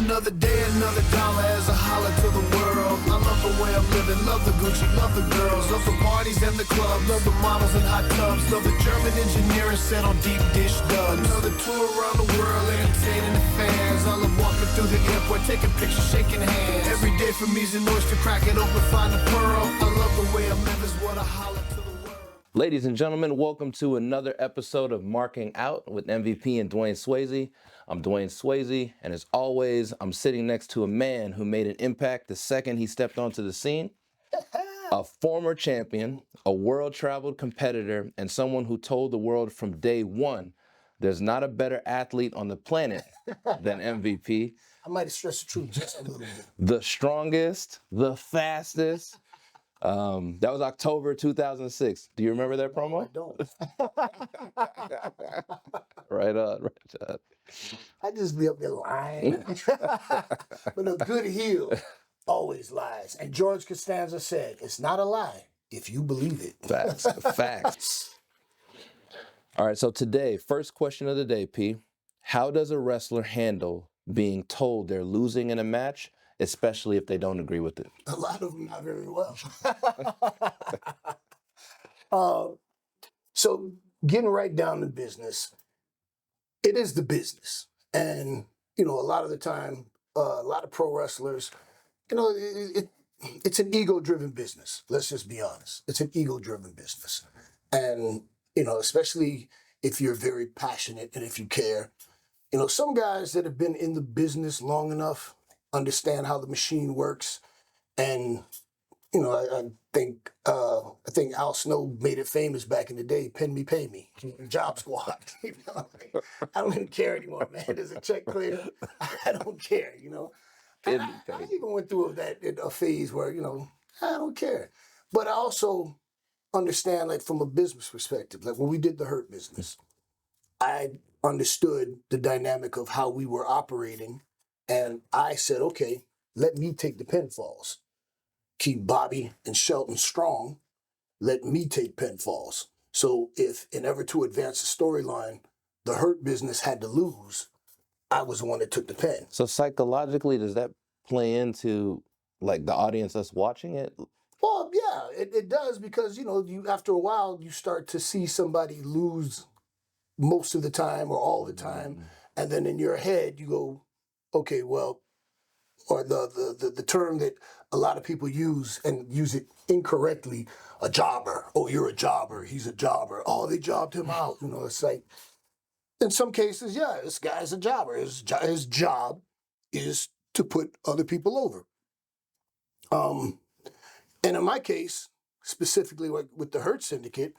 Another day, another dollar as I holler to the world. I love the way I'm living, love the Gucci, love the girls, love the parties and the clubs, love the models and hot tubs, love the German engineering set on deep dish dubs. Another tour around the world, entertaining the fans. I love walking through the airport, taking pictures, shaking hands. Every day for me's an oyster, crack it open, find a pearl. I love the way I'm living, is what I holler to the world. Ladies and gentlemen, welcome to another episode of Marking Out with MVP and Dwayne Swayze. I'm Dwayne Swayze, and as always, I'm sitting next to a man who made an impact the second he stepped onto the scene. A former champion, a world-traveled competitor, and someone who told the world from day one, there's not a better athlete on the planet than MVP. I might have stressed the truth just a little bit. The strongest, the fastest. That was October 2006. Do you remember that promo? I don't. Right on. I just be up there lying. But a good heel always lies. And George Costanza said, it's not a lie if you believe it. Facts. Facts. All right, so today, first question of the day, P. How does a wrestler handle being told they're losing in a match, especially if they don't agree with it? A lot of them not very well. So getting right down to business, it is the business. And, a lot of the time, a lot of pro wrestlers, it's an ego-driven business. Let's just be honest. It's an ego-driven business. And, especially if you're very passionate and if you care, some guys that have been in the business long enough understand how the machine works. And, I think Al Snow made it famous back in the day, pen me, pay me, job squad. I don't even care anymore, man. There's a check clear. I don't care, And I even went through a phase where, I don't care. But I also understand, like, from a business perspective, like when we did the Hurt business, I understood the dynamic of how we were operating. And I said, okay, let me take the pinfalls. Keep Bobby and Shelton strong. Let me take pinfalls. So if, in ever to advance the storyline, the Hurt business had to lose, I was the one that took the pin. So psychologically, does that play into, like, the audience that's watching it? Well, yeah, it does because, you after a while, you start to see somebody lose most of the time or all the time. And then in your head, you go, okay, well, or the term that a lot of people use and use it incorrectly, a jobber. Oh, you're a jobber. He's a jobber. Oh, they jobbed him out. It's like, in some cases, yeah, this guy's a jobber. His job is to put other people over. And in my case, specifically with the Hurt Syndicate,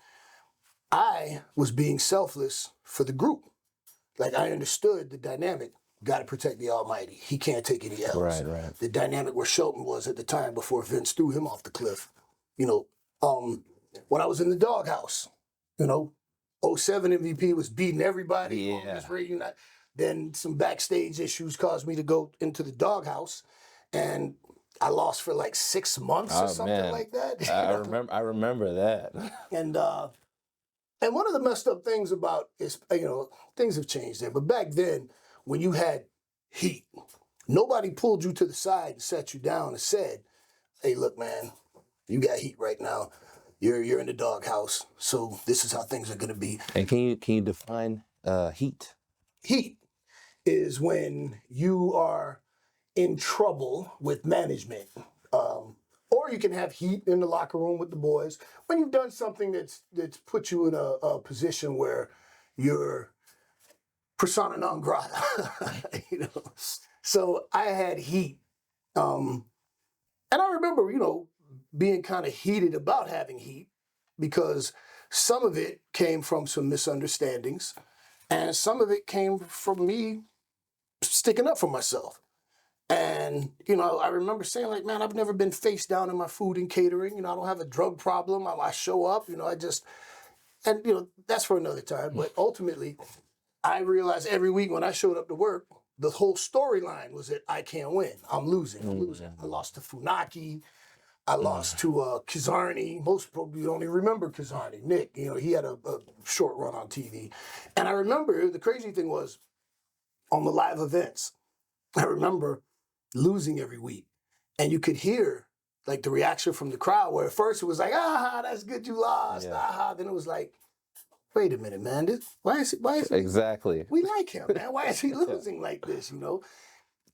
I was being selfless for the group. Like, I understood the dynamic. Got to protect the Almighty. He can't take any else. Right. The dynamic where Shelton was at the time before Vince threw him off the cliff. When I was in the doghouse, 07 MVP was beating everybody. Yeah. Then some backstage issues caused me to go into the doghouse, and I lost for like 6 months or something like that. I remember that. And one of the messed up things about is, things have changed there. But back then, when you had heat, nobody pulled you to the side and sat you down and said, hey, look, man, you got heat right now. You're in the doghouse, so this is how things are going to be. And can you define heat? Heat is when you are in trouble with management. Or you can have heat in the locker room with the boys when you've done something that's put you in a position where you're persona non grata. So I had heat. And I remember, being kind of heated about having heat because some of it came from some misunderstandings and some of it came from me sticking up for myself. And, I remember saying, like, man, I've never been face down in my food and catering. I don't have a drug problem. I show up, that's for another time. But ultimately, I realized every week when I showed up to work, the whole storyline was that I can't win. I'm losing. I lost to Funaki. I lost to Kizarny. Most probably only remember Kizarny. Nick, he had a short run on TV. And I remember the crazy thing was on the live events, I remember losing every week, and you could hear like the reaction from the crowd, where at first it was like, ah, that's good you lost, ah. Then it was like, wait a minute, man, why is he, Exactly. we like him, man. Why is he losing like this, you know?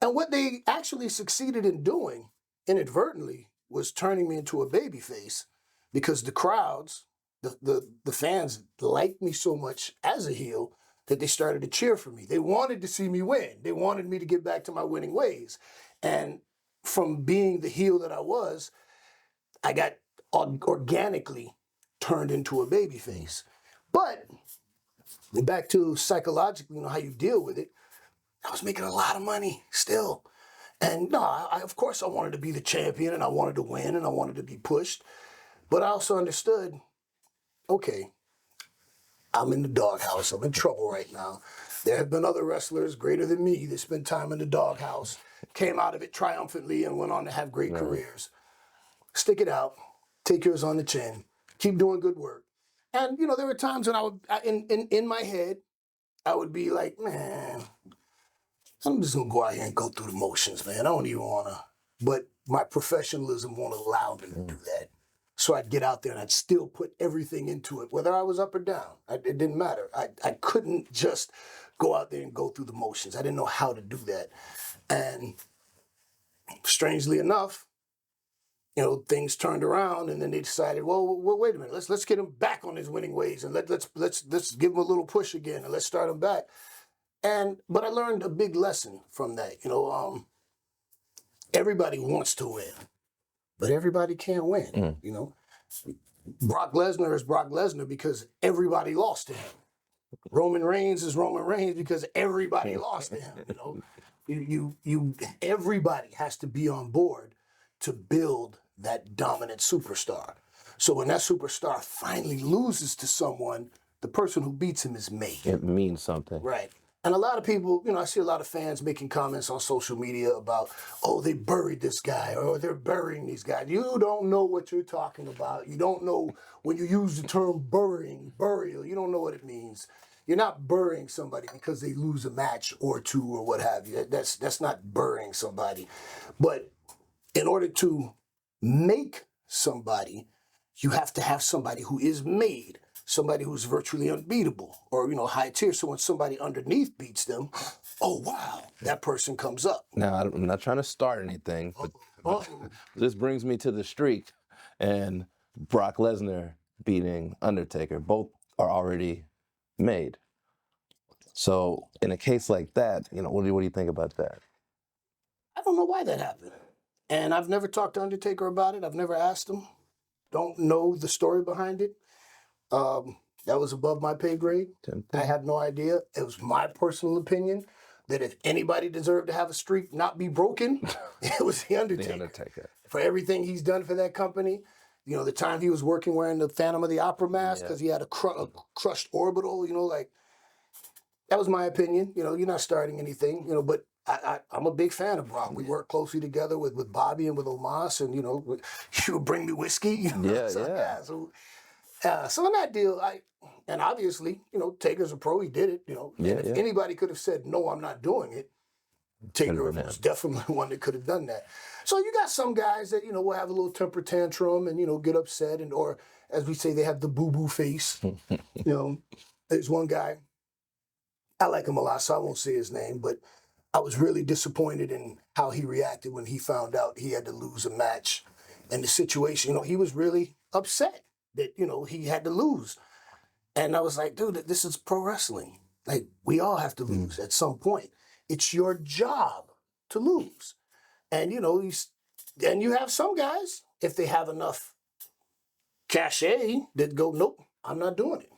And what they actually succeeded in doing inadvertently was turning me into a babyface, because the crowds, the fans liked me so much as a heel that they started to cheer for me. They wanted to see me win. They wanted me to get back to my winning ways. And from being the heel that I was, I got organically turned into a babyface. But back to psychologically, how you deal with it, I was making a lot of money still. And no, of course I wanted to be the champion, and I wanted to win, and I wanted to be pushed. But I also understood, okay, I'm in the doghouse. I'm in trouble right now. There have been other wrestlers greater than me that spent time in the doghouse, came out of it triumphantly, and went on to have great careers. Stick it out. Take yours on the chin. Keep doing good work. And, there were times when I would, in my head, I would be like, man, I'm just going to go out here and go through the motions, man. I don't even want to. But my professionalism won't allow me to do that. So I'd get out there and I'd still put everything into it, whether I was up or down. It didn't matter. I couldn't just go out there and go through the motions. I didn't know how to do that. And strangely enough, things turned around, and then they decided, well, wait a minute, let's get him back on his winning ways, and let's give him a little push again, and let's start him back. But I learned a big lesson from that. Everybody wants to win, but everybody can't win. Brock Lesnar is Brock Lesnar because everybody lost to him. Roman Reigns is Roman Reigns because everybody lost to him. Everybody has to be on board to build that dominant superstar. So when that superstar finally loses to someone, the person who beats him is made. It means something. Right. And a lot of people, I see a lot of fans making comments on social media about, oh, they buried this guy, or they're burying these guys. You don't know what you're talking about. You don't know when you use the term burial, you don't know what it means. You're not burying somebody because they lose a match or two or what have you. That's not burying somebody. But in order to make somebody, you have to have somebody who is made, somebody who's virtually unbeatable, or, high tier. So when somebody underneath beats them, oh, wow, that person comes up. Now, I'm not trying to start anything, but this brings me to the streak and Brock Lesnar beating Undertaker. Both are already made. So in a case like that, what do you think about that? I don't know why that happened. And I've never talked to Undertaker about it. I've never asked him. Don't know the story behind it. That was above my pay grade. I had no idea. It was my personal opinion that if anybody deserved to have a streak not be broken, it was the Undertaker. The Undertaker. For everything he's done for that company. The time he was working wearing the Phantom of the Opera mask because he had a crushed orbital, that was my opinion. You're not starting anything, but I'm a big fan of Brock. We work closely together with Bobby and with Omos, and, you would bring me whiskey. So in that deal, and obviously, Taker's a pro, he did it, and if anybody could have said, no, I'm not doing it, Taker was definitely one that could have done that. So you got some guys that, will have a little temper tantrum and, get upset, or as we say, they have the boo-boo face. There's one guy, I like him a lot, so I won't say his name, but I was really disappointed in how he reacted when he found out he had to lose a match. And the situation, he was really upset that, he had to lose. And I was like, dude, this is pro wrestling. Like, we all have to lose at some point. It's your job to lose. And, and you have some guys, if they have enough cachet, that go, nope, I'm not doing it.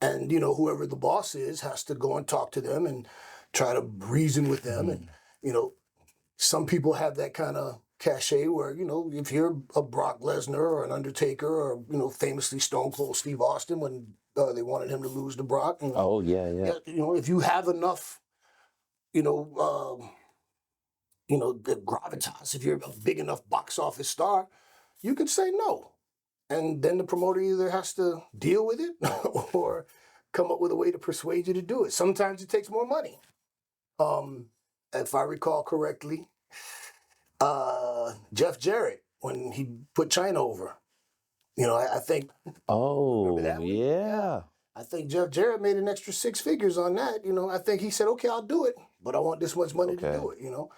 And, whoever the boss is has to go and talk to them and try to reason with them. And, some people have that kind of cachet where, if you're a Brock Lesnar or an Undertaker or, famously Stone Cold Steve Austin when they wanted him to lose to Brock. If you have enough, the gravitas, if you're a big enough box office star, you can say no. And then the promoter either has to deal with it or come up with a way to persuade you to do it. Sometimes it takes more money. if I recall correctly, Jeff Jarrett when he put China over. You know, I think. Remember that Oh, one? yeah. I think Jeff Jarrett made an extra 6 figures on that. You know, I think he said, "Okay, I'll do it, but I want this much money to Okay. do it." You know,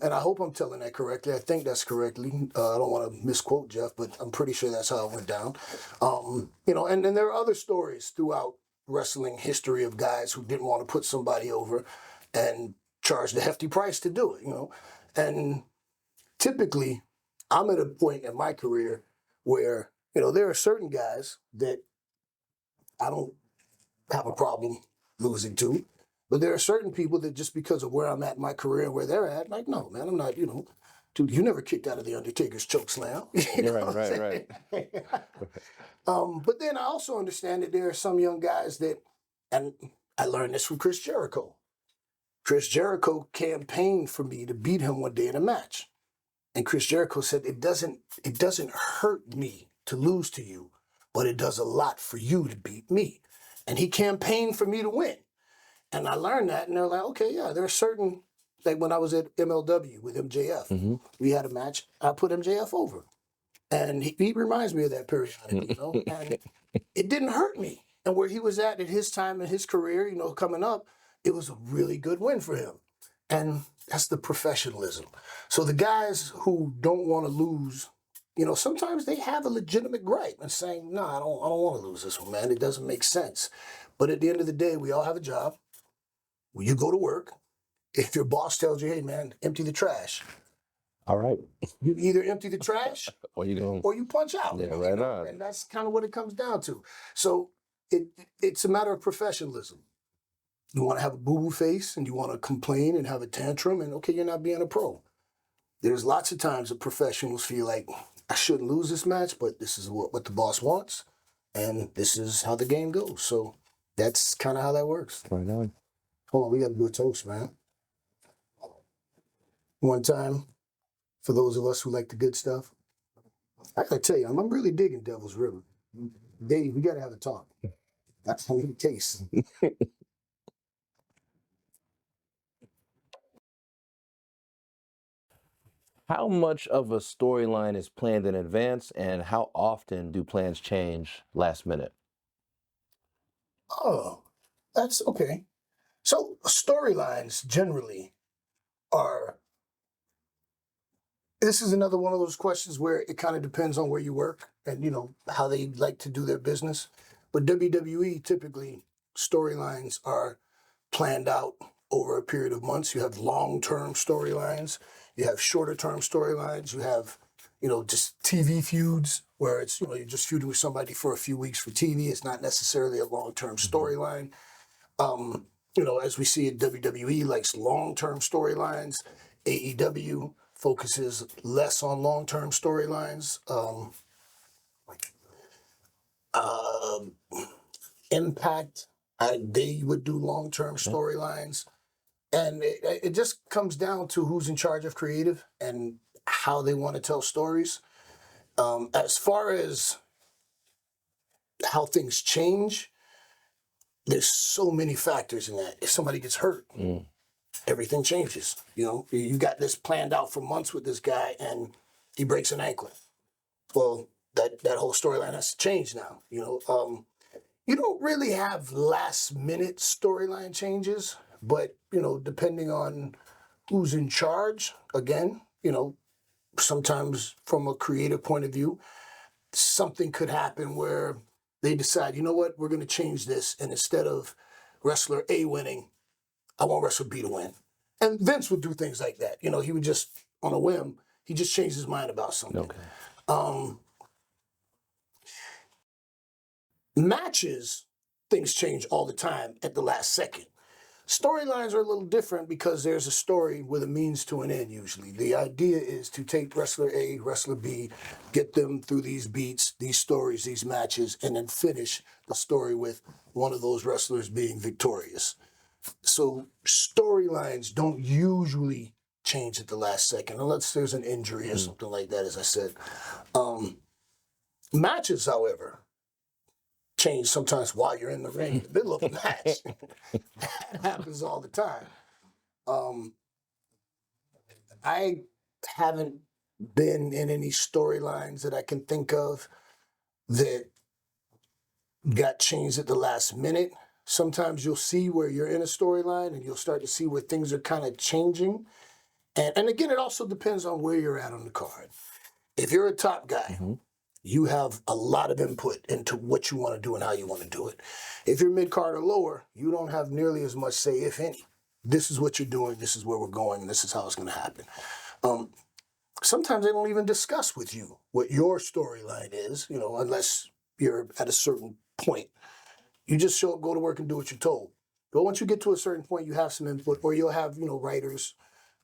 and I hope I'm telling that correctly. I think that's correctly. I don't want to misquote Jeff, but I'm pretty sure that's how it went down. You know, and then there are other stories throughout wrestling history of guys who didn't want to put somebody over and charged a hefty price to do it. You know, and typically, I'm at a point in my career where there are certain guys that I don't have a problem losing to. But there are certain people that just because of where I'm at in my career and where they're at, like, no, man, I'm not, dude, you never kicked out of the Undertaker's choke slam. You know what I'm Right. saying? But then I also understand that there are some young guys that, and I learned this from Chris Jericho. Chris Jericho campaigned for me to beat him one day in a match. And Chris Jericho said, it doesn't hurt me to lose to you, but it does a lot for you to beat me. And he campaigned for me to win. And I learned that, and they're like, okay, yeah, there are certain, like when I was at MLW with MJF, we had a match, I put MJF over. And he reminds me of that periodically, and it didn't hurt me. And where he was at his time in his career, coming up, it was a really good win for him. And that's the professionalism. So the guys who don't want to lose, sometimes they have a legitimate gripe and saying, no, I don't want to lose this one, man. It doesn't make sense. But at the end of the day, we all have a job. When you go to work, if your boss tells you, hey, man, empty the trash. All right. You either empty the trash Or you punch out. Yeah, right on. And that's kind of what it comes down to. So it's a matter of professionalism. You want to have a boo-boo face and you want to complain and have a tantrum and, okay, you're not being a pro. There's lots of times that professionals feel like, I shouldn't lose this match, but this is what the boss wants, and this is how the game goes. So that's kind of how that works. Right on. Hold on, we got to do a toast, man. One time, for those of us who like the good stuff, I got to tell you, I'm really digging Devil's River. Dave, we got to have a talk. That's how it tastes. How much of a storyline is planned in advance, and how often do plans change last minute? Oh, that's okay. So storylines generally are, this is another one of those questions where it kind of depends on where you work and, how they like to do their business. But WWE, typically, storylines are planned out over a period of months. You have long-term storylines. You have shorter-term storylines. You have, just TV feuds where it's, you're just feuding with somebody for a few weeks for TV. It's not necessarily a long-term storyline. As we see at WWE, likes long-term storylines. AEW focuses less on long-term storylines. Impact, they would do long-term storylines. And it just comes down to who's in charge of creative and how they want to tell stories. As far as how things change, there's so many factors in that. If somebody gets hurt, everything changes. You got this planned out for months with this guy and he breaks an ankle. Well, that whole storyline has to change now. You don't really have last minute storyline changes, but depending on who's in charge, again, sometimes from a creative point of view, something could happen where they decide, you know what, we're going to change this. And instead of wrestler A winning, I want wrestler B to win. And Vince would do things like that. He would just, on a whim, he just changed his mind about something. Okay. Matches, things change all the time at the last second. Storylines are a little different because there's a story with a means to an end usually. The idea is to take wrestler A, wrestler B, get them through these beats, these stories, these matches, and then finish the story with one of those wrestlers being victorious. So storylines don't usually change at the last second unless there's an injury or something like that, as I said. Matches, however, change sometimes while you're in the ring, in the middle of a match. That happens all the time. I haven't been in any storylines that I can think of that got changed at the last minute. Sometimes you'll see where you're in a storyline and you'll start to see where things are kind of changing. And again, it also depends on where you're at on the card. If you're a top guy, you have a lot of input into what you want to do and how you want to do it. If you're mid-card or lower, you don't have nearly as much say, if any. This is what you're doing, this is where we're going, and this is how it's going to happen. Sometimes they don't even discuss with you what your storyline is, unless you're at a certain point. You just show up, go to work, and do what you're told. But once you get to a certain point, you have some input, or you'll have, writers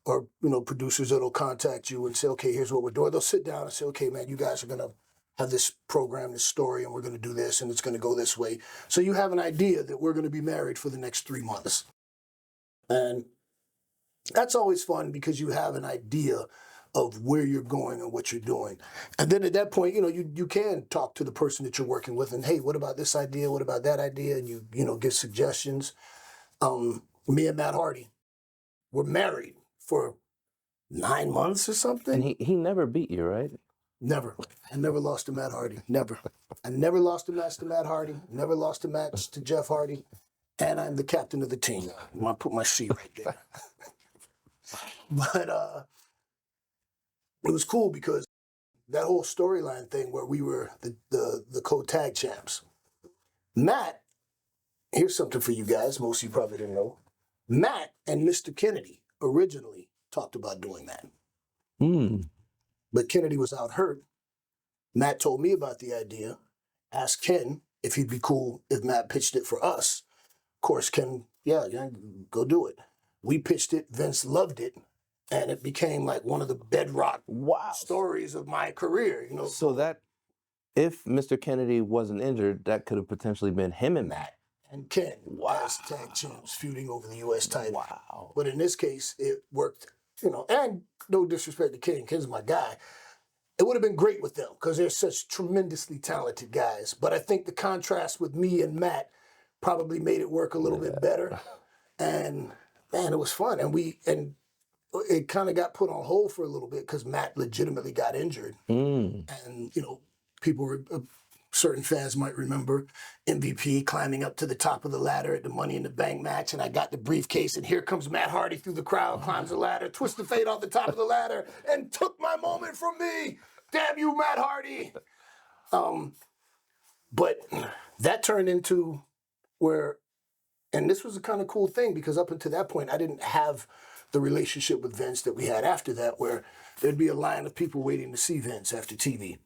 or, producers that'll contact you and say, okay, here's what we're doing. They'll sit down and say, okay, man, you guys are going to have this program, this story, and we're going to do this, and it's going to go this way. So you have an idea that we're going to be married for the next 3 months. And that's always fun because you have an idea of where you're going and what you're doing. And then at that point, you can talk to the person that you're working with and, hey, what about this idea? What about that idea? And you give suggestions. Me and Matt Hardy were married for 9 months or something. And he never beat you, right? Never. I never lost to Matt Hardy. Never. I never lost a match to Matt Hardy. Never lost a match to Jeff Hardy. And I'm the captain of the team. I put my C right there. But it was cool because that whole storyline thing where we were the co-tag champs. Matt, here's something for you guys. Most of you probably didn't know. Matt and Mr. Kennedy originally talked about doing that. But Kennedy was out hurt. Matt told me about the idea, asked Ken if he'd be cool if Matt pitched it for us. Of course, Ken, yeah, go do it. We pitched it, Vince loved it, and it became like one of the bedrock stories of my career. So that, if Mr. Kennedy wasn't injured, that could have potentially been him and Matt. And Ken as tag champs feuding over the U.S. title. Wow. But in this case, it worked, and no disrespect to Ken. Ken's my guy. It would have been great with them because they're such tremendously talented guys. But I think the contrast with me and Matt probably made it work a little bit better. And, man, it was fun. And it kind of got put on hold for a little bit because Matt legitimately got injured. And, people were... certain fans might remember MVP climbing up to the top of the ladder at the Money in the Bank match, and I got the briefcase, and here comes Matt Hardy through the crowd, climbs the ladder, twists the fade off the top of the ladder, and took my moment from me. Damn you, Matt Hardy. But that turned into where, and this was a kind of cool thing because up until that point, I didn't have the relationship with Vince that we had after that, where there'd be a line of people waiting to see Vince after TV.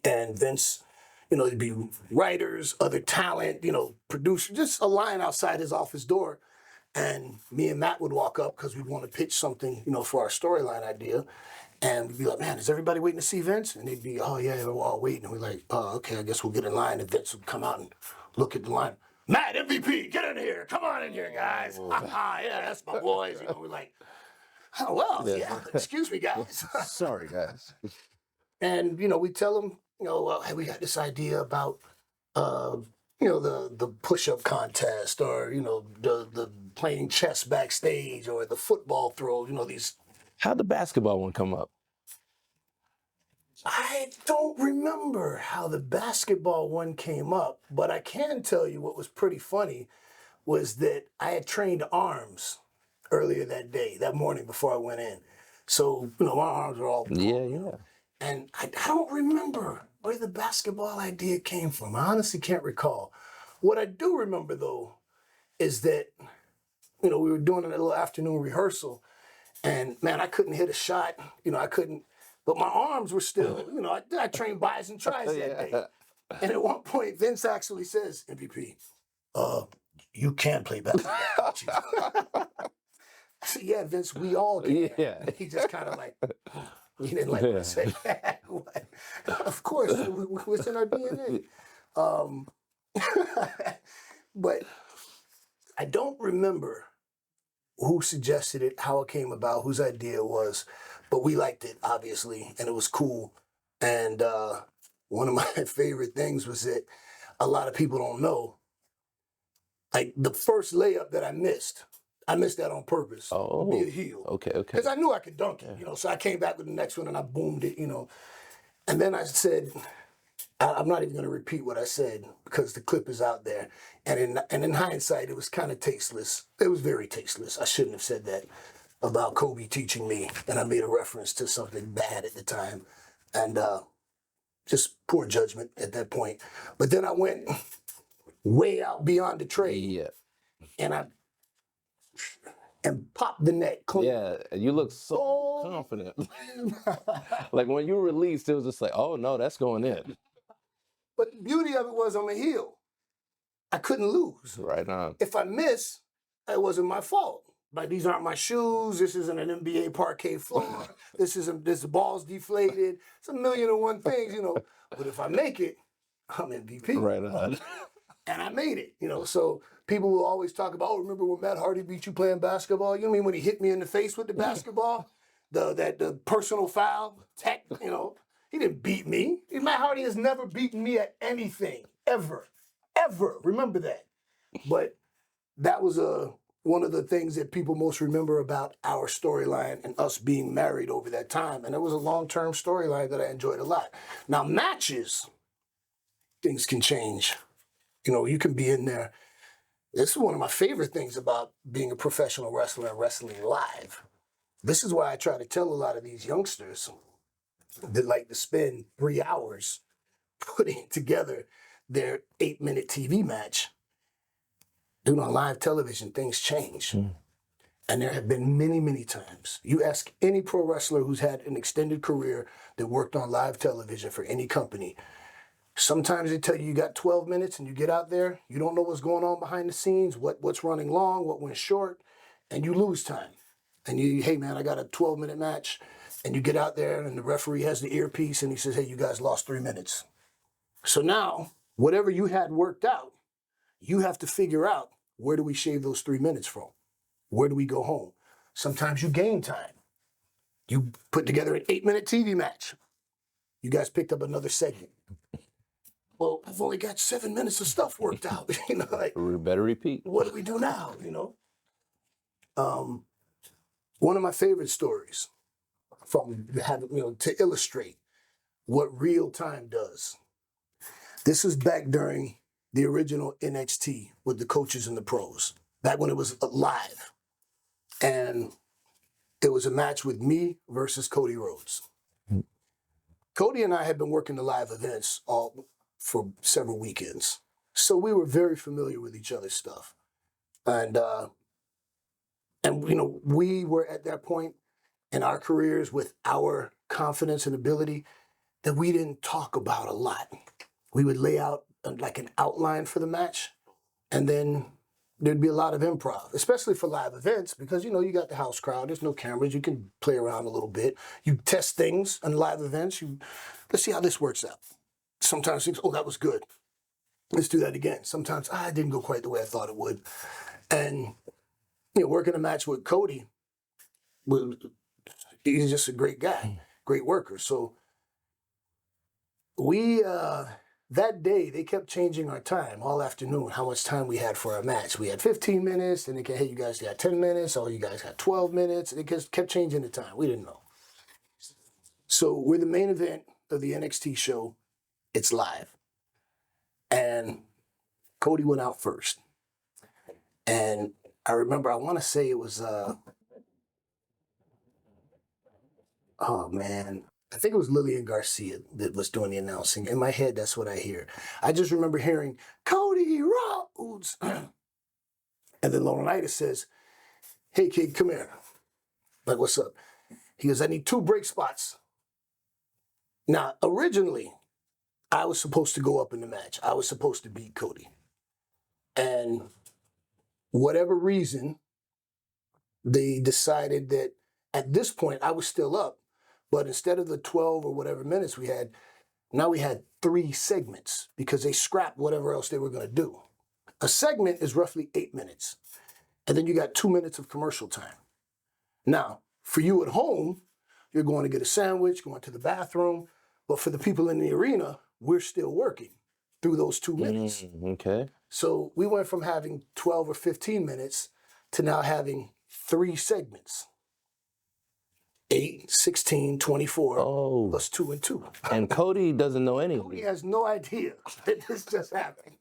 And Vince... there'd be writers, other talent, producers, just a line outside his office door. And me and Matt would walk up because we'd want to pitch something, for our storyline idea. And we'd be like, man, is everybody waiting to see Vince? And they'd be, oh, yeah, we're all waiting. And we're like, oh, okay, I guess we'll get in line. And Vince would come out and look at the line. Matt, MVP, get in here. Come on in here, guys. Yeah, that's my boys. We're like, oh, well, yeah, excuse me, guys. Sorry, guys. And, we tell them, hey, we got this idea about, the push-up contest or, the playing chess backstage or the football throw, these. How'd the basketball one come up? I don't remember how the basketball one came up, but I can tell you what was pretty funny was that I had trained arms earlier that morning before I went in. So, my arms were all... Yeah. And I don't remember where the basketball idea came from. I honestly can't recall. What I do remember, though, is that, we were doing a little afternoon rehearsal, and, man, I couldn't hit a shot. I couldn't, but my arms were still, I trained bis and tris that day. And at one point, Vince actually says, MVP, you can play basketball. I said, yeah, Vince, we all can. Yeah. He just kind of like... He didn't like what I said. Of course, it was in our DNA. But I don't remember who suggested it, how it came about, whose idea it was, but we liked it, obviously, and it was cool. And one of my favorite things was that a lot of people don't know, like the first layup that I missed, I missed that on purpose. Oh, To be a heel. okay. Because I knew I could dunk it, so I came back with the next one and I boomed it, And then I said, I'm not even going to repeat what I said because the clip is out there. And in hindsight, it was kind of tasteless. It was very tasteless. I shouldn't have said that about Kobe teaching me. And I made a reference to something bad at the time. And just poor judgment at that point. But then I went way out beyond the trade. Yeah. And popped the net clean. Yeah, and you look so confident. Like when you released, it was just like, oh no, that's going in. But the beauty of it was I'm a heel. I couldn't lose. Right on. If I miss, it wasn't my fault. Like these aren't my shoes. This isn't an NBA parquet floor. This ball's deflated. It's a million and one things, But if I make it, I'm MVP. Right on. And I made it, So people will always talk about, oh, remember when Matt Hardy beat you playing basketball? You mean when he hit me in the face with the basketball? the personal foul, he didn't beat me. Matt Hardy has never beaten me at anything, ever. Remember that. But that was one of the things that people most remember about our storyline and us being married over that time. And it was a long-term storyline that I enjoyed a lot. Now, matches, things can change. You can be in there. This is one of my favorite things about being a professional wrestler and wrestling live. This is why I try to tell a lot of these youngsters that like to spend 3 hours putting together their 8-minute TV match. Doing on live television, things change. And there have been many, many times. You ask any pro wrestler who's had an extended career that worked on live television for any company, sometimes they tell you got 12 minutes and you get out there, you don't know what's going on behind the scenes, what's running long, what went short, and you lose time. And hey man, I got a 12-minute match, and you get out there and the referee has the earpiece and he says, hey, you guys lost 3 minutes. So now, whatever you had worked out, you have to figure out, where do we shave those 3 minutes from? Where do we go home? Sometimes you gain time. You put together an 8-minute TV match. You guys picked up another segment. Well, I've only got 7 minutes of stuff worked out. We better repeat. What do we do now? One of my favorite stories to illustrate what real time does. This was back during the original NXT with the coaches and the pros, back when it was live. And it was a match with me versus Cody Rhodes. Cody and I had been working the live events for several weekends. So we were very familiar with each other's stuff. And we were at that point in our careers with our confidence and ability that we didn't talk about a lot. We would lay out like an outline for the match, and then there'd be a lot of improv, especially for live events, because, you got the house crowd, there's no cameras, you can play around a little bit. You test things on live events, let's see how this works out. Sometimes things, oh, that was good. Let's do that again. Sometimes, it didn't go quite the way I thought it would. And, working a match with Cody, he's just a great guy, great worker. So we, that day, they kept changing our time all afternoon, how much time we had for our match. We had 15 minutes, then they hey, you guys got 10 minutes, or you guys got 12 minutes. They just kept changing the time. We didn't know. So we're the main event of the NXT show. It's live. And Cody went out first. And I remember, I want to say it was, I think it was Lillian Garcia that was doing the announcing. In my head, that's what I hear. I just remember hearing, Cody Rhodes. And then Laurinaitis says, hey, kid, come here. Like, what's up? He goes, I need 2 break spots. Now, originally, I was supposed to go up in the match. I was supposed to beat Cody. And whatever reason, they decided that at this point, I was still up. But instead of the 12 or whatever minutes we had, now we had 3 segments because they scrapped whatever else they were going to do. A segment is roughly 8 minutes. And then you got 2 minutes of commercial time. Now, for you at home, you're going to get a sandwich, going to the bathroom. But for the people in the arena, we're still working through those 2 minutes. Okay. So we went from having 12 or 15 minutes to now having 3 segments. 8, 16, 24, Oh. plus 2 and 2. And Cody doesn't know any of Cody it. has no idea that this just happened.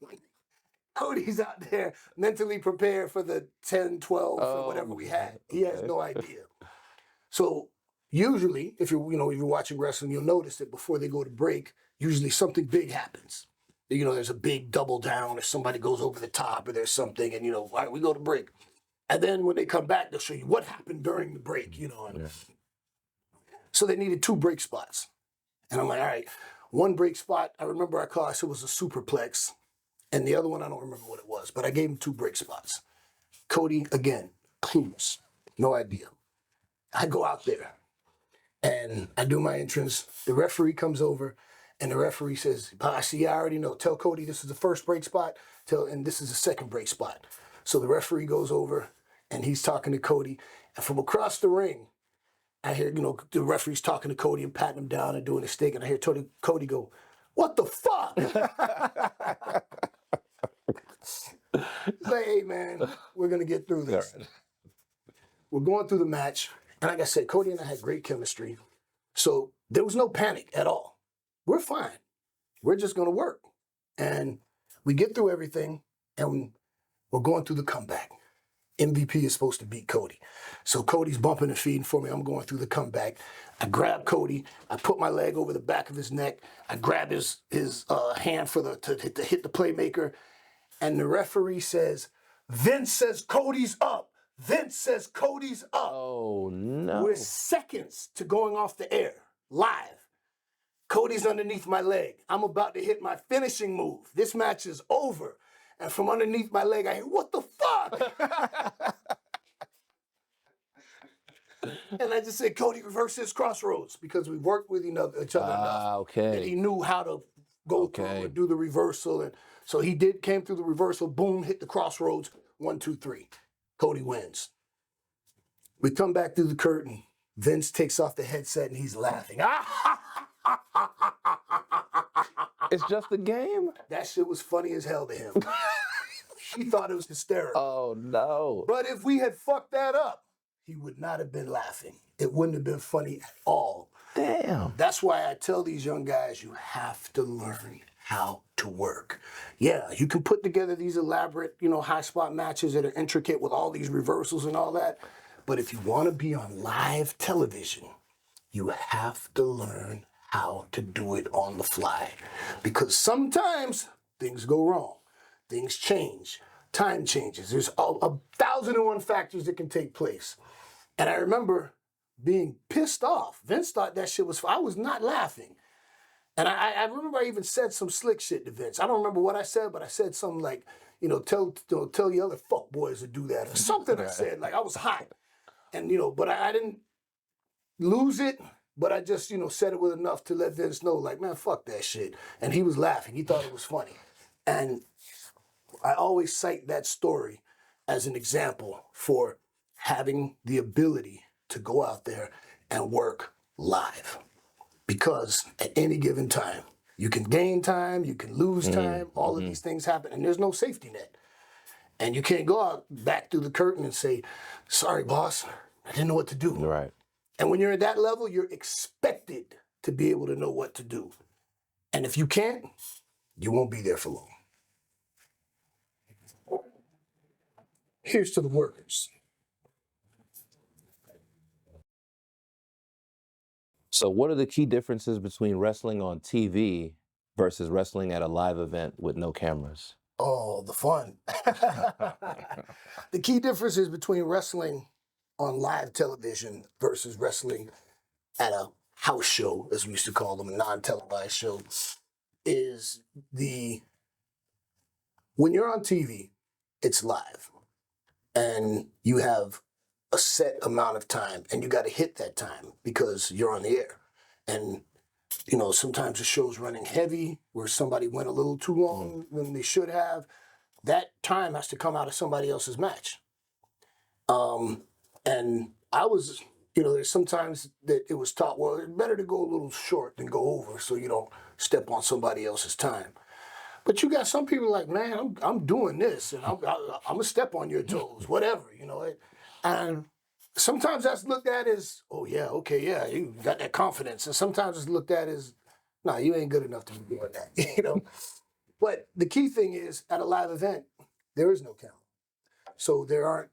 Cody's out there mentally prepared for the 10, 12, or whatever we had. He has no idea. So usually, if you're watching wrestling, you'll notice that before they go to break, usually something big happens. There's a big double down, or somebody goes over the top, or there's something, and all right, we go to break. And then when they come back, they'll show you what happened during the break, and so they needed 2 break spots. And I'm like, all right, 1 break spot, I remember I said it was a superplex. And the other one, I don't remember what it was, but I gave him 2 break spots. Cody, again, clueless, no idea. I go out there and I do my entrance. The referee comes over and the referee says, I see, I already know. Tell Cody this is the first break spot, and this is the second break spot. So the referee goes over and he's talking to Cody. And from across the ring, I hear, the referee's talking to Cody and patting him down and doing his thing. And I hear Cody go, "What the fuck?" It's like, hey, man, we're going to get through this. Right. We're going through the match. And like I said, Cody and I had great chemistry. So there was no panic at all. We're fine. We're just going to work. And we get through everything, and we're going through the comeback. MVP is supposed to beat Cody. So Cody's bumping and feeding for me. I'm going through the comeback. I grab Cody. I put my leg over the back of his neck. I grab his hand to hit the playmaker. And the referee says, "Vince says Cody's up. Vince says Cody's up." Oh, no. We're seconds to going off the air, live. Cody's underneath my leg. I'm about to hit my finishing move. This match is over. And from underneath my leg, I hear, "What the fuck?" And I just said, "Cody, reverse his crossroads," because we worked with each other enough. Okay. And he knew how to go through and do the reversal. And so he came through the reversal, boom, hit the crossroads, 1, 2, 3. Cody wins. We come back through the curtain. Vince takes off the headset and he's laughing. It's just a game? That shit was funny as hell to him. He thought it was hysterical. Oh, no. But if we had fucked that up, he would not have been laughing. It wouldn't have been funny at all. Damn. That's why I tell these young guys, you have to learn how to work. Yeah, you can put together these elaborate, high spot matches that are intricate with all these reversals and all that. But if you want to be on live television, you have to learn how to do it on the fly. Because sometimes things go wrong. Things change. Time changes. There's 1,001 factors that can take place. And I remember being pissed off. Vince thought that shit was, I was not laughing. And I remember I even said some slick shit to Vince. I don't remember what I said, but I said something like, tell the other fuck boys to do that, or something. I said, like, I was hot. And, but I didn't lose it, but I just, said it with enough to let Vince know, like, man, fuck that shit. And he was laughing. He thought it was funny. And I always cite that story as an example for having the ability to go out there and work live. Because at any given time, you can gain time, you can lose time, all of these things happen, and there's no safety net. And you can't go out back through the curtain and say, "Sorry, boss, I didn't know what to do." Right. And when you're at that level, you're expected to be able to know what to do. And if you can't, you won't be there for long. Here's to the workers. So what are the key differences between wrestling on TV versus wrestling at a live event with no cameras? Oh, the fun. The key differences between wrestling on live television versus wrestling at a house show, as we used to call them, a non-televised show, is when you're on TV, it's live. And you have a set amount of time, and you got to hit that time because you're on the air. And, sometimes the show's running heavy where somebody went a little too long when they should have. That time has to come out of somebody else's match. And I was, there's sometimes that it was taught, well, it's better to go a little short than go over so you don't step on somebody else's time. But you got some people like, man, I'm doing this, and I'm gonna step on your toes, whatever, you know. And sometimes that's looked at as, oh yeah, okay, yeah, you got that confidence, and sometimes it's looked at as, nah, you ain't good enough to be doing that, you know. But the key thing is, at a live event, there is no camera, so there aren't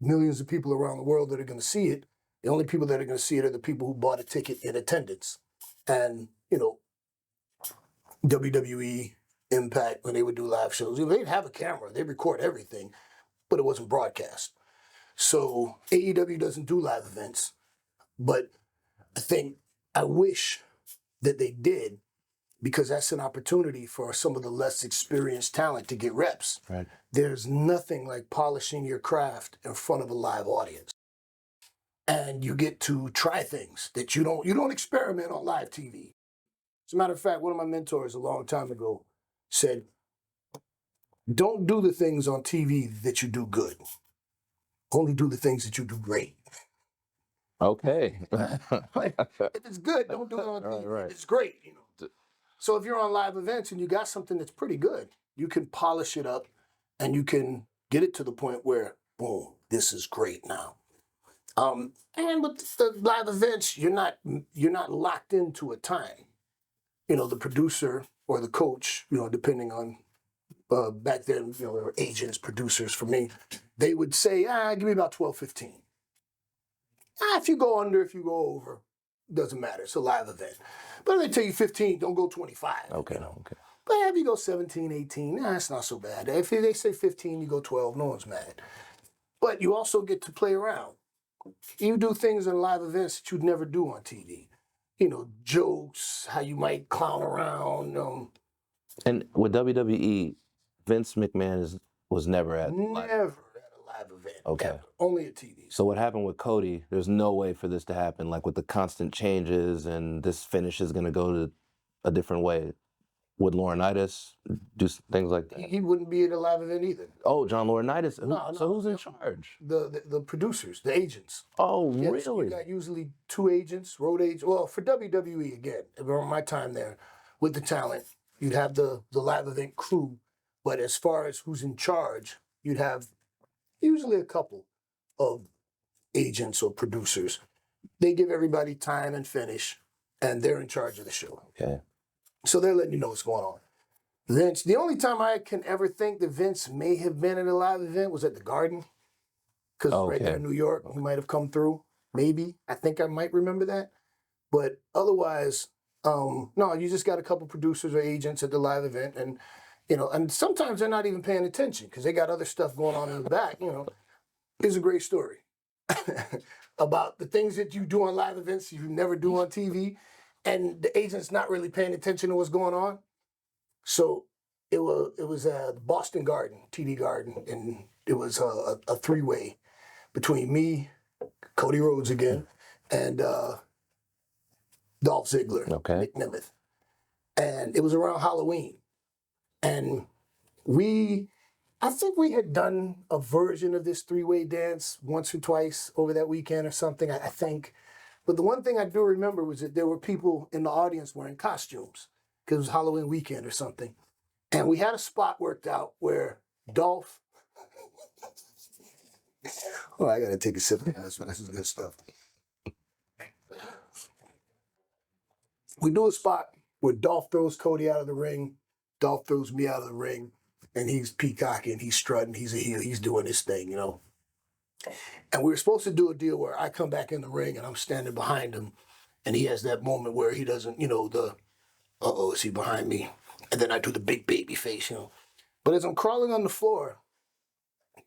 millions of people around the world that are going to see it. The only people that are going to see it are the people who bought a ticket in attendance, and you know, WWE. Impact, when they would do live shows, they'd have a camera, they'd record everything, but it wasn't broadcast. So AEW doesn't do live events, but I wish that they did, because that's an opportunity for some of the less experienced talent to get reps. Right. There's nothing like polishing your craft in front of a live audience. And you get to try things that you don't experiment on live TV. As a matter of fact, one of my mentors a long time ago said, don't do the things on TV that you do good. Only do the things that you do great. Okay. Like, if it's good, don't do it on TV. Right. It's great, you know. So if you're on live events and you got something that's pretty good, you can polish it up and you can get it to the point where, boom, this is great now. And with the live events, you're not locked into a time. You know, the producer or the coach, you know, depending on back then, you know, there were agents, producers for me. They would say, give me about 12, 15. If you go under, if you go over, doesn't matter. It's a live event. But if they tell you 15, don't go 25. Okay, you know? okay. But if you go 17, 18, it's not so bad. If they say 15, you go 12, no one's mad. But you also get to play around. You do things in live events that you'd never do on TV. You know, jokes, how you might clown around. And with WWE, Vince McMahon was never at Never at a live event. Okay. Ever. Only at TV. So what happened with Cody, there's no way for this to happen, like with the constant changes and this finish is going to go to a different way. Would Laurinaitis do things like that? He wouldn't be at a live event either. Oh, John Laurinaitis. No, so who's in charge? The producers, the agents. Oh, Yes, really? you got usually 2 agents, road agents. Well, for WWE, again, around my time there, with the talent, you'd have the live event crew. But as far as who's in charge, you'd have usually a couple of agents or producers. They give everybody time and finish, and they're in charge of the show. Okay. So they're letting you know what's going on. Vince, the only time I can ever think that Vince may have been at a live event was at the Garden. Because right there in New York, he might have come through. Maybe. I think I might remember that. But otherwise, no, you just got a couple producers or agents at the live event, and you know, and sometimes they're not even paying attention because they got other stuff going on in the back. You know, here's a great story about the things that you do on live events you never do on TV, and the agent's not really paying attention to what's going on. So it was the Boston Garden, TD Garden, and it was a 3-way between me, Cody Rhodes again, and Dolph Ziggler, Nick Nemeth, and it was around Halloween. And I think we had done a version of this 3-way dance once or twice over that weekend or something, I think. But the one thing I do remember was that there were people in the audience wearing costumes because it was Halloween weekend or something. And we had a spot worked out where Dolph... Oh, I got to take a sip of this. This is good stuff. We do a spot where Dolph throws Cody out of the ring, Dolph throws me out of the ring, and he's peacocking, he's strutting, he's a heel, he's doing his thing, you know. And we were supposed to do a deal where I come back in the ring and I'm standing behind him, and he has that moment where he doesn't, you know, is he behind me? And then I do the big baby face, you know. But as I'm crawling on the floor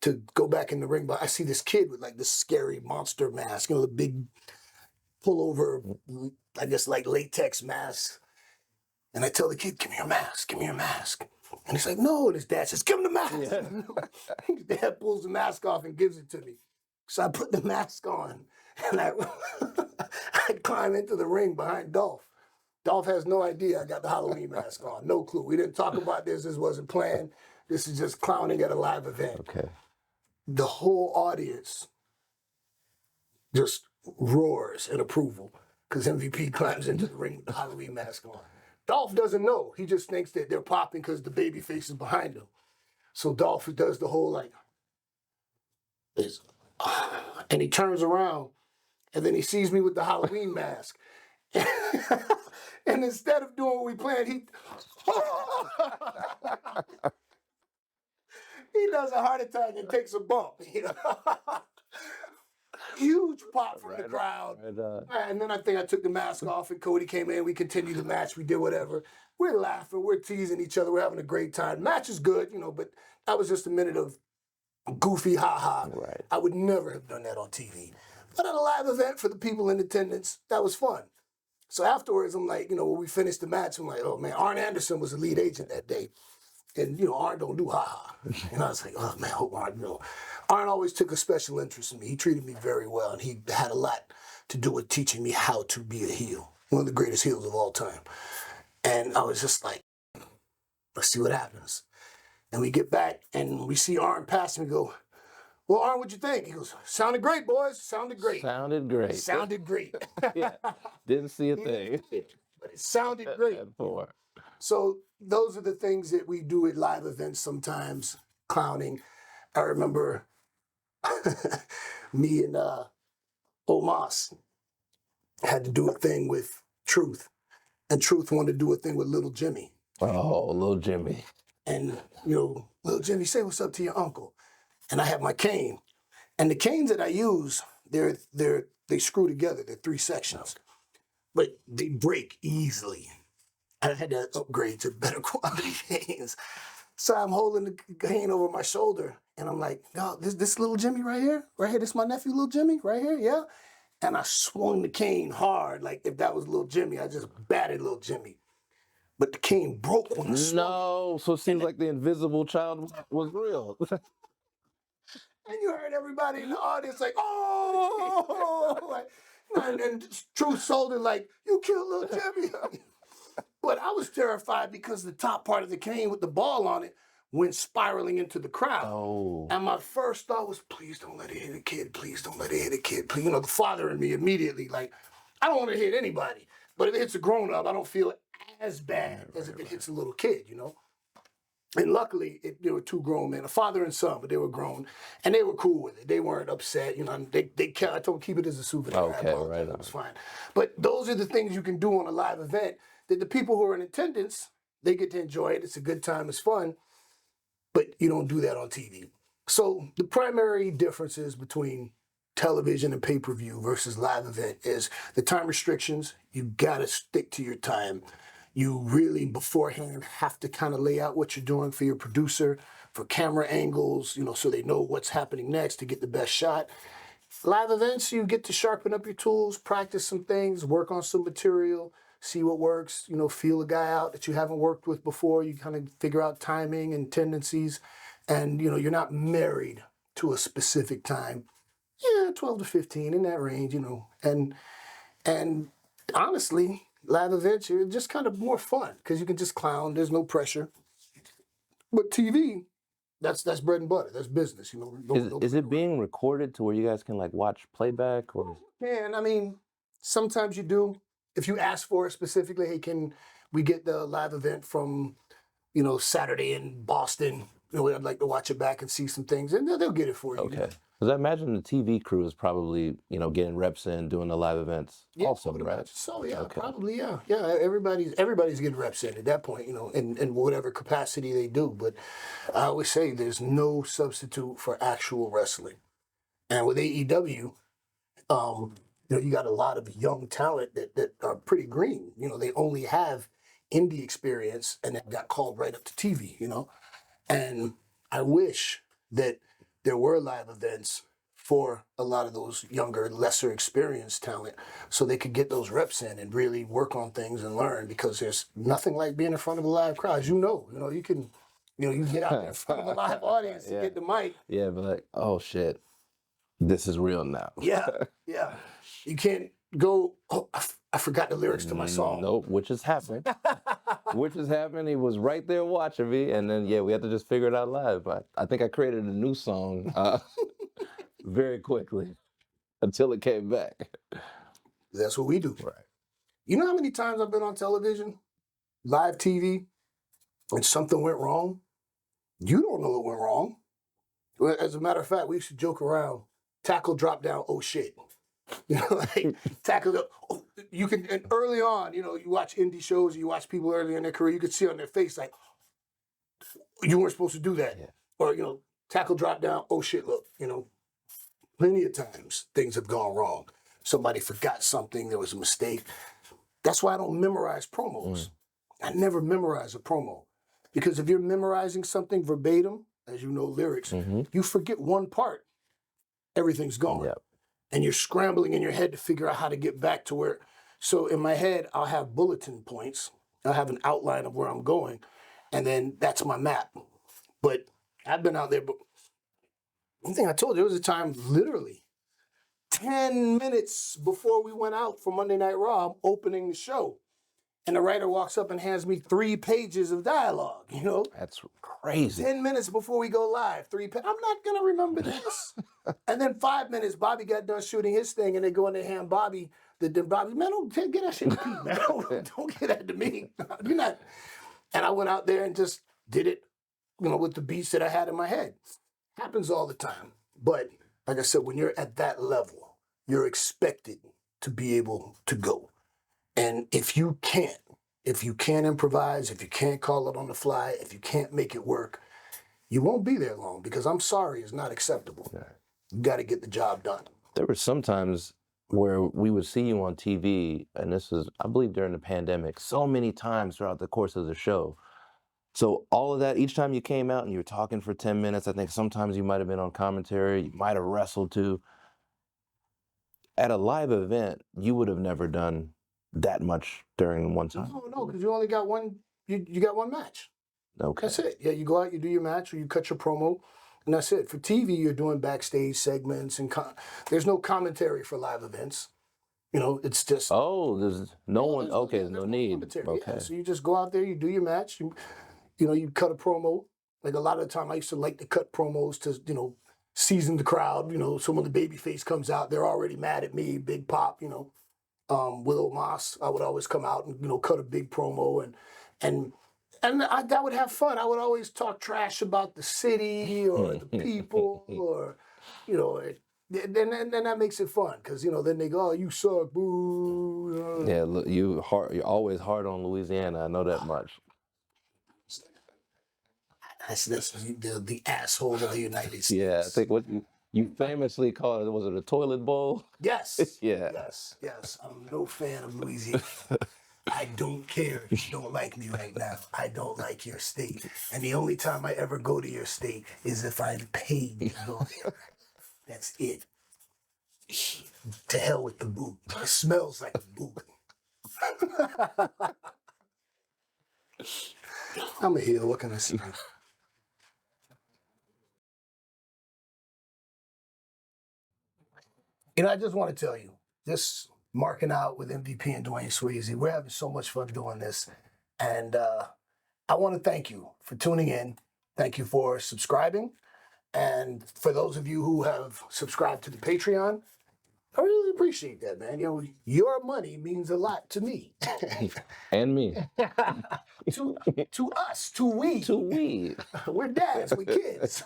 to go back in the ring, but I see this kid with like this scary monster mask, you know, the big pullover, I guess like latex mask. And I tell the kid, give me your mask, give me your mask. And he's like, no. And his dad says, give him the mask. Yeah. His dad pulls the mask off and gives it to me. So I put the mask on and I climb into the ring behind Dolph. Dolph has no idea I got the Halloween mask on. No clue. We didn't talk about this. This wasn't planned. This is just clowning at a live event. Okay. The whole audience just roars in approval because MVP climbs into the ring with the Halloween mask on. Dolph doesn't know. He just thinks that they're popping because the babyface is behind him. So Dolph does the whole like, and he turns around, and then he sees me with the Halloween mask. And instead of doing what we planned, he does a heart attack and takes a bump. Huge pop from the crowd. And then I think I took the mask off, and Cody came in. We continued the match. We did whatever. We're laughing. We're teasing each other. We're having a great time. Match is good, but that was just a minute of goofy ha-ha. Right. I would never have done that on TV. But at a live event for the people in attendance, that was fun. So afterwards, I'm like, when we finished the match, I'm like, oh man, Arn Anderson was the lead agent that day. And, Arn don't do ha-ha. And I was like, oh man, I hope Arn, Arn always took a special interest in me. He treated me very well, and he had a lot to do with teaching me how to be a heel. One of the greatest heels of all time. And I was just like, let's see what happens. And we get back, and we see Arn pass me and go, well, Arn, what'd you think? He goes, sounded great, boys. Sounded great. Sounded great. Sounded great. Yeah. Didn't see a thing. But it sounded great. So those are the things that we do at live events sometimes, clowning. I remember me and Omos had to do a thing with Truth. And Truth wanted to do a thing with Little Jimmy. Oh, Little Jimmy. And, Little Jimmy, say what's up to your uncle. And I have my cane. And the canes that I use, they screw together. They're 3 sections. But they break easily. I had to upgrade to better quality canes. So I'm holding the cane over my shoulder, and I'm like, no, this Little Jimmy right here, this is my nephew, Little Jimmy, right here, yeah? And I swung the cane hard, like if that was Little Jimmy, I just batted Little Jimmy. But the cane broke when I swung. No, so it seems like the invisible child was real. And you heard everybody in the audience like, oh! and Truth sold it like, you killed Little Jimmy. But I was terrified because the top part of the cane with the ball on it went spiraling into the crowd. Oh. And my first thought was, please don't let it hit a kid. Please don't let it hit a kid. Please. The father in me immediately, like, I don't want to hit anybody. But if it hits a grown-up, I don't feel as bad as if it hits a little kid, And luckily, there were 2 grown men, a father and son, but they were grown. And they were cool with it. They weren't upset. They I told them, keep it as a souvenir. Okay, right. It was fine. But those are the things you can do on a live event that the people who are in attendance, they get to enjoy it. It's a good time. It's fun. But you don't do that on TV. So the primary differences between television and pay-per-view versus live event is the time restrictions. You got to stick to your time. You really beforehand have to kind of lay out what you're doing for your producer, for camera angles, so they know what's happening next to get the best shot. Live events, you get to sharpen up your tools, practice some things, work on some material, see what works, feel a guy out that you haven't worked with before. You kind of figure out timing and tendencies. And, you're not married to a specific time. Yeah, 12 to 15, in that range, And honestly, live events are just kind of more fun because you can just clown. There's no pressure. But TV, that's bread and butter. That's business. Is it being recorded to where you guys can watch playback or? Yeah, sometimes you do. If you ask for it specifically, hey, can we get the live event from, Saturday in Boston? I'd like to watch it back and see some things, and they'll get it for you. Okay. Because I imagine the TV crew is probably, getting reps in, doing the live events also, right? So, yeah, okay. Probably, yeah. Yeah, everybody's getting reps in at that point, in whatever capacity they do. But I always say there's no substitute for actual wrestling. And with AEW, you got a lot of young talent that are pretty green. They only have indie experience, and they got called right up to TV, And I wish that there were live events for a lot of those younger, lesser experienced talent so they could get those reps in and really work on things and learn, because there's nothing like being in front of a live crowd. You can get out there in front of a live audience and get the mic. Yeah, but oh shit, this is real now. Yeah. You can't go, I forgot the lyrics to my song. Nope, which is happening. He was right there watching me, and then we had to just figure it out live. I think I created a new song very quickly until it came back. That's what we do. Right. You know how many times I've been on television? live TV and something went wrong, you don't know what went wrong. Well, as a matter of fact, we used to joke around, tackle, drop down, oh shit. You know, like tackle, oh, you can, and early on, you know, you watch indie shows, you watch people early in their career, you could see on their face, like, you weren't supposed to do that. Yeah. Or, you know, tackle, drop down, oh shit, look, you know, plenty of times things have gone wrong. Somebody forgot something, there was a mistake. That's why I don't memorize promos. I never memorize a promo. Because if you're memorizing something verbatim, as you know lyrics, you forget one part, everything's gone. Yep. And you're scrambling in your head to figure out how to get back to where. So in my head, I'll have bulletin points. I'll have an outline of where I'm going. And then that's my map. But I've been out there, but one thing I told you, there was a time literally 10 minutes before we went out for Monday Night Raw, I'm opening the show. And the writer walks up and hands me 3 pages of dialogue, you know? That's crazy. 10 minutes before we go live, 3 pages. I'm not going to remember this. And then 5 minutes, Bobby got done shooting his thing, and they go in and hand Bobby, Bobby, man, don't get that shit to Pete, man. Don't get that to me. You're not. And I went out there and just did it, you know, with the beats that I had in my head. Happens all the time. But like I said, when you're at that level, you're expected to be able to go. And if you can't improvise, if you can't call it on the fly, if you can't make it work, you won't be there long, because I'm sorry, it's not acceptable. Yeah. You got to get the job done. There were some times where we would see you on TV, and this is, I believe, during the pandemic, so many times throughout the course of the show. So all of that, each time you came out and you were talking for 10 minutes, I think sometimes you might have been on commentary, you might have wrestled too. At a live event, you would have never done that much during one time. No, because you only got one, you got one match. Okay. That's it. Yeah, you go out, you do your match, or you cut your promo, and that's it. For TV, you're doing backstage segments, and there's no commentary for live events. You know, it's just... Oh, there's no one, okay, there's no need. commentary. Okay. Yeah, so you just go out there, you do your match, you know, you cut a promo. Like a lot of the time, I used to like to cut promos to, you know, season the crowd. You know, so when the babyface comes out, they're already mad at me, Big Pop, you know. Willow Moss, I would always come out and, you know, cut a big promo, and I would have fun. I would always talk trash about the city or the people, or, you know, then that makes it fun, because, you know, then they go, oh, you suck, boo. Yeah, look, you're always hard on Louisiana. I know that much. That's the asshole of the United States. Yeah, I think what you famously called it, was it a toilet bowl? Yes. Yeah. Yes. I'm no fan of Louisiana. I don't care if you don't like me right now. I don't like your state. And the only time I ever go to your state is if I'm paid to go there. That's it. To hell with the boot. It smells like a boot. I'm a heel. What can I say? You know, I just want to tell you, this marking out with MVP and Dwayne Swayze, we're having so much fun doing this. And I want to thank you for tuning in. Thank you for subscribing. And for those of you who have subscribed to the Patreon, I really appreciate that, man. You know, your money means a lot to me. And me. to us, to we. To we. We're dads, we're kids.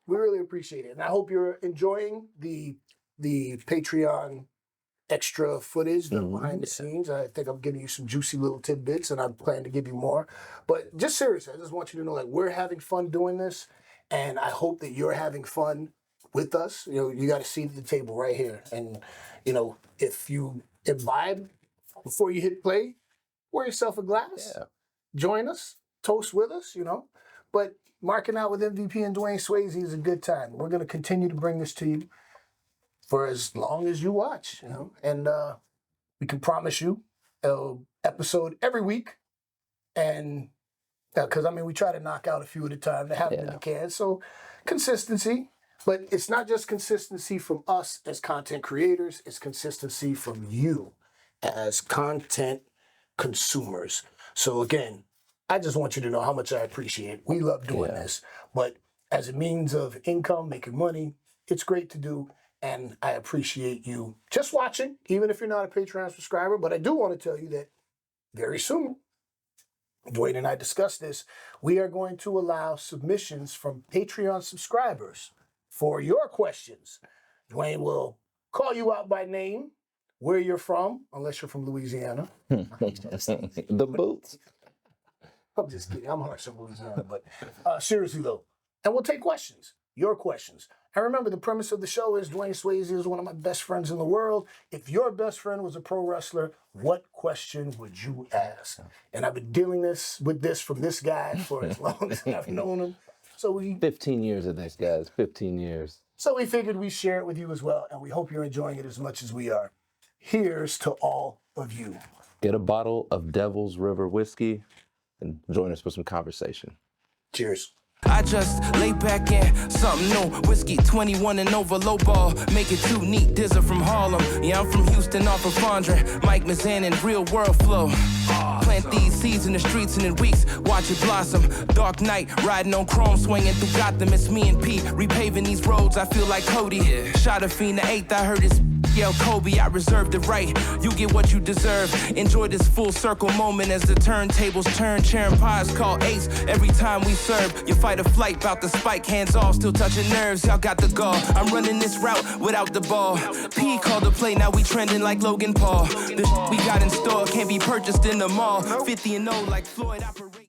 We really appreciate it. And I hope you're enjoying the Patreon extra footage, the behind the scenes. I think I'm giving you some juicy little tidbits, and I plan to give you more. But just seriously, I just want you to know, like, we're having fun doing this, and I hope that you're having fun with us. You know, you got a seat at the table right here. And, you know, if you imbibe before you hit play, pour yourself a glass, join us, toast with us, you know. But marking out with MVP and Dwayne Swayze is a good time. We're going to continue to bring this to you for as long as you watch, you know. And we can promise you an episode every week. And because, I mean, we try to knock out a few at a time to have them in the can. So consistency. But it's not just consistency from us as content creators. It's consistency from you as content consumers. So again, I just want you to know how much I appreciate it. We love doing this. But as a means of income, making money, it's great to do. And I appreciate you just watching, even if you're not a Patreon subscriber. But I do want to tell you that very soon, Dwayne and I discussed this, we are going to allow submissions from Patreon subscribers for your questions. Dwayne will call you out by name, where you're from, unless you're from Louisiana. The boots. I'm just kidding. I'm harsh on Louisiana, but seriously though. And we'll take questions, your questions. And remember, the premise of the show is Dwayne Swayze is one of my best friends in the world. If your best friend was a pro wrestler, what question would you ask? And I've been dealing with this from this guy for as long as I've known him. So 15 years of this, guys. 15 years. So we figured we'd share it with you as well, and we hope you're enjoying it as much as we are. Here's to all of you. Get a bottle of Devil's River whiskey and join us for some conversation. Cheers. I just lay back in something new. Whiskey 21 and over, low ball. Make it too neat. Dizzer from Harlem. Yeah, I'm from Houston, off of Fondren. Mike Mazan and real world flow. Plant these seeds in the streets and in weeks. Watch it blossom. Dark night, riding on chrome, swinging through Gotham. It's me and Pete, repaving these roads. I feel like Cody. Shot a fiend the 8th. I heard his yell Kobe. I reserve the right. You get what you deserve. Enjoy this full circle moment as the turntables turn. Sharing pies called ace every time we serve. You fight or flight, bout the spike, hands off, still touching nerves. Y'all got the gall. I'm running this route without the ball. P called the play, now we trending like Logan Paul. The we got in store can't be purchased in the mall. 50 and 0 like Floyd operate.